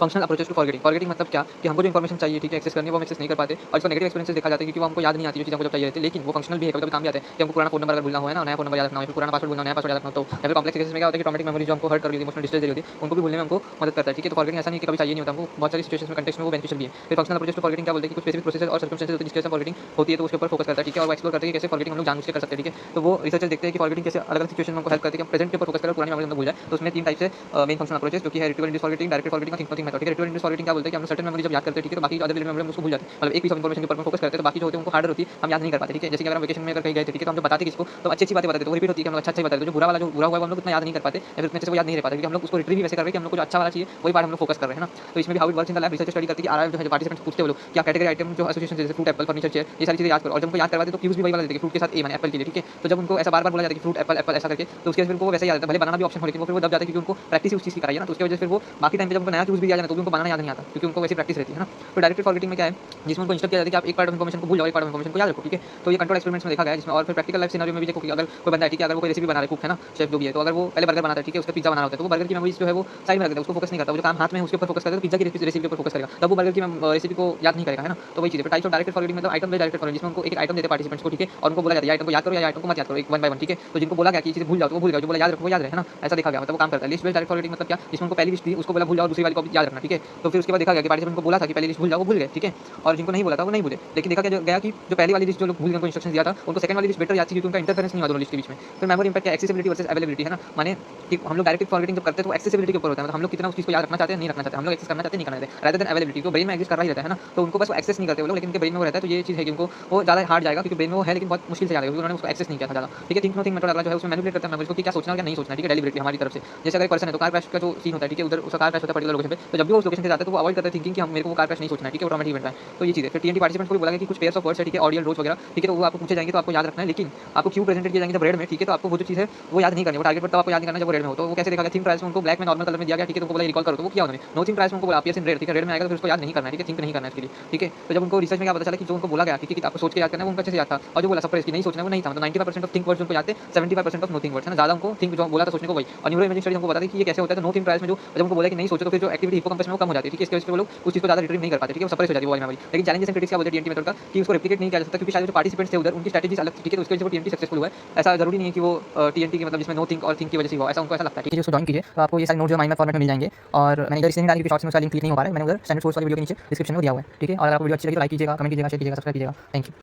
Functional approaches to forgetting. Forgetting मतलब क्या कि हमको जो इन्फॉर्मेशन चाहिए, ठीक है, एक्सेस करनी है, वो हम एक्सेस नहीं कर पाते और इसका नेगेटिव एक्सपीरियंसेस देखा जाता है क्योंकि वो हमको याद नहीं आती जो चीज़ हमको जब चाहिए रहती है, लेकिन वो फंक्शनल भी है, कभी-कभी काम भी आता है कि हमको पुराना फ़ोन नंबर अगर भूलना हो है ना, नया फ़ोन नंबर याद रखना हो या फिर पुराना पासवर्ड भूलना हो, नया पासवर्ड याद रखना हो तो या फिर कॉम्प्लेक्स केसेस में क्या होता है कि ट्रॉमेटिक मेमोरी जो हमको हर्ट कर रही होती है, इमोशनल डिस्ट्रेस दे रही होती है, उनको भी भूलने में हमको मदद करता है, ठीक है। तो फॉरगेटिंग ऐसा नहीं है कि कभी चाहिए नहीं होता हमको, बहुत सारी सिचुएशंस में कंटेक्स्ट में वो बेनिफिशियल भी है। फिर फंक्शनल अप्रोचेस टू फॉरगेटिंग क्या बोलते हैं कि कुछ स्पेसिफिक प्रोसेस और सर्कमस्टेंसेस होते हैं जिसकी वजह से फॉरगेटिंग होती है, तो उसके ऊपर फोकस करता है, ठीक है। और वो एक्सप्लोर करते हैं कि कैसे फॉरगेटिंग हम लोग जानबूझ के कर सकते हैं, ठीक है। तो वो रिसर्चर्स देखते हैं कि फॉरगेटिंग कैसे अलग-अलग सिचुएशन में हमको हेल्प करती है कि हम प्रेजेंट के ऊपर फोकस करें और पुरानी मेमोरी हम भूल जाए। तो उसमें 3 टाइप से मेन फंक्शनल अप्रोचेस जो कि है retrieval induce forgetting, directed forgetting और थिंक नोथिंग मेथड, ठीक है। रिट्रीवल इंड्यूस फॉरगेटिंग क्या बोलते हैं कि हम लोग सर्टेन मेमोरी जब याद करते हैं, ठीक है, तो बाकी जो अदर रिलेटेड मेमोरी हम उसको भूल जाते हैं। मतलब एक पीस ऑफ इन्फॉर्मेशन के ऊपर फोकस करते हैं तो बाकी जो होते हैं उनको हार्डर होती है, हम याद नहीं कर पाते, ठीक है। जैसे कि अगर हम वेकेशन में अगर कहीं गए थे, ठीक है, तो हम जब बताते किसी को तो अच्छी-अच्छी बातें बताते थे, वो रिपीट होती है कि हम लोग अच्छा-अच्छा ही बताते थे। जो बुरा वाला जो बुरा हुआ है वो हम लोग उतना याद नहीं कर पाते या फिर उतने अच्छे से वो याद नहीं रह पाता क्योंकि हम लोग उसको रिट्रीव ही वैसे कर रहे हैं कि हम लोग को जो अच्छा वाला चाहिए वही पार्ट हम लोग फोकस कर रहे हैं ना। तो इसमें भी how it works in the lab research study करती है कि आरआईएफ जो है पार्टिसिपेंट्स पूछते हैं वो लोग क्या कैटेगरी आइटम जो एसोसिएशन जैसे फ्रूट, एप्पल, फर्नीचर, चेयर, ये सारी चीजें याद करो और जब उनको याद करवाते तो क्यूज भी वही वाला देते हैं कि फ्रूट के साथ ए माने एप्पल के लिए, ठीक है। तो जब उनको ऐसा बार-बार बोला जाता है कि फ्रूट, एप्पल, एप्पल ऐसा करके तो उसके बाद फिर उनको वैसे ही याद आता है, भले बनाना भी ऑप्शन हो लेकिन वो फिर वो दब जाते हैं क्योंकि उनको प्रैक्टिस ही उस चीज़ की कराई है ना। तो उसकी वजह से फिर वो बाकी टाइम पे जब उनको नया क्यूज भी दिया जाए तो भी उनको बनाना याद नहीं आता क्योंकि उनको वैसी प्रैक्टिस रहती है ना। तो डायरेक्टेड फॉरगेटिंग में क्या है जिसमें उनको इंस्ट्रक्ट किया जाता है कि आप एक पार्ट ऑफ इन्फॉर्मेशन को भूल जाओ, एक पार्ट ऑफ इन्फॉर्मेशन को याद रखो, ठीक है। तो ये कंट्रोल एक्सपेरिमेंट्स में देखा गया है जिसमें और फिर प्रैक्टिकल लाइफ सिनेरियो में भी देखो कि अगर कोई बंदा है, ठीक है, अगर वो कोई रेसिपी बना रहा है, कुक है ना, शेफ जो भी है, तो अगर वो पहले बर्गर बनाता है, ठीक है, उसका पिज़्ज़ा बना रहा होता है तो वो बर्गर की मेमोरीज जो है वो साइड में रख देता है, उसको फोकस नहीं करता, वो जो काम हाथ में है उसके ऊपर फोकस करता है, तो पिज़्ज़ा की रेसिपी के ऊपर फोकस करेगा, तब वो बर्गर की रेसिपी को याद नहीं करेगा, है ना। तो वही चीज़ है। फिर टाइप्स ऑफ डायरेक्टेड फॉरगेटिंग मतलब आइटम बेस्ड डायरेक्टेड फॉरगेटिंग जिसमें उनको एक आइटम देते हैं पार्टिसिपेंट्स को, ठीक है, और उनको बोला जाता है ये आइटम को याद करो या आइटम को मत याद करो, एक वन बाय वन, ठीक है। तो जिनको बोला गया कि ये चीज़ भूल जाओ तो वो भूल गए, जो बोला याद रखो वो याद रहे, है ना। ऐसा देखा गया, मतलब वो काम करता है। लिस्ट बेस्ड डायरेक्ट फॉरगेटिंग मतलब क्या, जिसमें उनको पहली लिस्ट दी उसको बोला भूल जाओ, दूसरी वाली को याद रखना, ठीक है। तो फिर उसके बाद देखा गया कि पार्टिसिपेंट को बोला था कि पहली लिस्ट भूल जाओ, वो भूल गए, ठीक है, और जिनको नहीं बोला था वो नहीं भूले। लेकिन देखा गया कि जो पहली वाली लिस्ट जो लोग भूल गए उनको इंस्ट्रक्शन दिया था उनको सेकंड वाली लिस्ट बेटर याद थी क्योंकि उनका इंटरफेरेंस नहीं हुआ दोनों लिस्ट के बीच में। फिर मेमोरी इंपैक्ट क्या, एक्सेसिबिलिटी वर्सेस अवेलेबिलिटी, है ना। माने कि हम लोग डायरेक्ट फॉरगेटिंग जब करते हैं तो एक्सेसिबिलिटी के ऊपर होता है, मतलब हम लोग कितना उस चीज़ को याद रखना चाहते हैं नहीं रखना चाहते, हम लोग एक्सेस करना चाहते हैं नहीं करना चाहते, रादर देन अवेलेबिलिटी तो ब्रेन में एग्जिस्ट कर रहा ही रहता है ना। तो उनको बस वो एक्सेस नहीं करते वो लोग, लेकिन उनके ब्रेन में वो रहता है। तो ये चीज़ है कि उनको वो ज़्यादा हार्ड जाएगा क्योंकि ब्रेन में वो है लेकिन बहुत मुश्किल से जाएगा क्योंकि उन्होंने उसको एक्सेस नहीं किया था ज़्यादा, ठीक है। थिंक नो थिंक मेथड अगला जो है उसमें मैनिपुलेट करता है मेमोरीज को कि क्या सोचना है क्या नहीं सोचना, ठीक है, डेलिबरेटली हमारी तरफ से। जैसे अगर एक पर्सन है तो कार क्रैश का जो सीन होता है, ठीक है, उधर उसका कार क्रैश होता है पर्टिकुलर लोकेशन पे, तो जब भी वो उस लोकेशन पे जाता है तो वो अवॉइड करता है थिंकिंग कि हम मेरे को वो कार क्रैश नहीं सोचना है, ठीक है, वो ट्रॉमेटिक इवेंट है। तो ये चीज़ है। फिर टीएनटी पार्टिसिपेंट्स को भी बोला गया कि कुछ पेयर्स ऑफ वर्ड्स है, ठीक है, ऑडियल रोज वगैरह, ठीक है, तो वो आपको पूछे जाएंगे तो आपको याद रखना है, लेकिन आपको क्यों प्रेजेंटेड किए जाएंगे जब रेड में, ठीक है, तो आपको वो जो चीज़ है वो याद नहीं करनी, वो टारगेट पर तब आपको याद नहीं करना जब वो रेड में हो। तो वो कैसे देखा गया, थिंक ट्रायल्स में उनको ब्लैक में नॉर्मल कलर में दिया गया, ठीक है, तो उनको बोला रिकॉल करो तो वो किया उन्होंने। नो थिंक ट्रायल्स में उनको बोला अपीयर्स इन रेड, ठीक है, रेड में आएगा तो फिर उसको याद नहीं करना है, ठीक है, थिंक नहीं करना है इसके लिए, ठीक है। तो जब उनको रिसर्च में क्या पता चला कि जो उनको बोला गया, ठीक है, कि आपको सोच के याद करना है वो उनको अच्छे से याद था और जो बोला सप्रेस कि नहीं सोचना है वो नहीं था। मतलब 95% ऑफ थिंक वर्ड्स उनको याद थे, 75% ऑफ नो थिंक वर्ड्स, है ना। ज़्यादा उनको थिंक जो बोला था सोचने को वही। और न्यूरो इमेजिंग स्टडी हमको बताती है कि ये कैसे होता है। तो नो थिंक ट्रायल्स में जो जब उनको बोला कि नहीं सोचो तो फिर जो एक्टिविटी हिप्पोकैम्पस में वो कम हो जाती है, ठीक है, इसके वजह से वो लोग उस चीज़ को ज़्यादा रिट्रीव नहीं कर पाते, ठीक है, वो सप्रेस हो जाती है वो वाली मेमोरी। लेकिन चैलेंजेस एंड क्रिटिक्स क्या बोलते हैं टीएनटी मेथड का कि उसको रेप्लिकेट नहीं किया जा सकता क्योंकि शायद जो पार्टिसिपेंट्स थे उधर उनकी स्ट्रैटेजीज अलग थी, ठीक है, तो उसकी वजह से वो टीएनटी सक्सेसफुल हुआ है। ऐसा जरूरी नहीं है कि वो टीएनटी की मतलब जिसमें नो थिंक और थिंक की वजह से हुआ, ऐसा उनको ऐसा लगता है, ठीक है। उसको ज्वाइन कीजिए तो आपको ये सारे नोट जो माइंड मैप फॉर्मेट में मिल जाएंगे और मैंने इधर इसलिए नहीं डाली क्योंकि शॉर्ट्स में उसका लिंक क्लिक नहीं हो पा रहा है, मैंने उधर स्टैंडर्ड सोर्स वाली वीडियो के नीचे डिस्क्रिप्शन में दिया हुआ है, ठीक है। और अगर आपको वीडियो अच्छी लगी तो लाइक कीजिएगा, कमेंट कीजिएगा, शेयर कीजिएगा, सब्सक्राइब कीजिएगा। Thank you.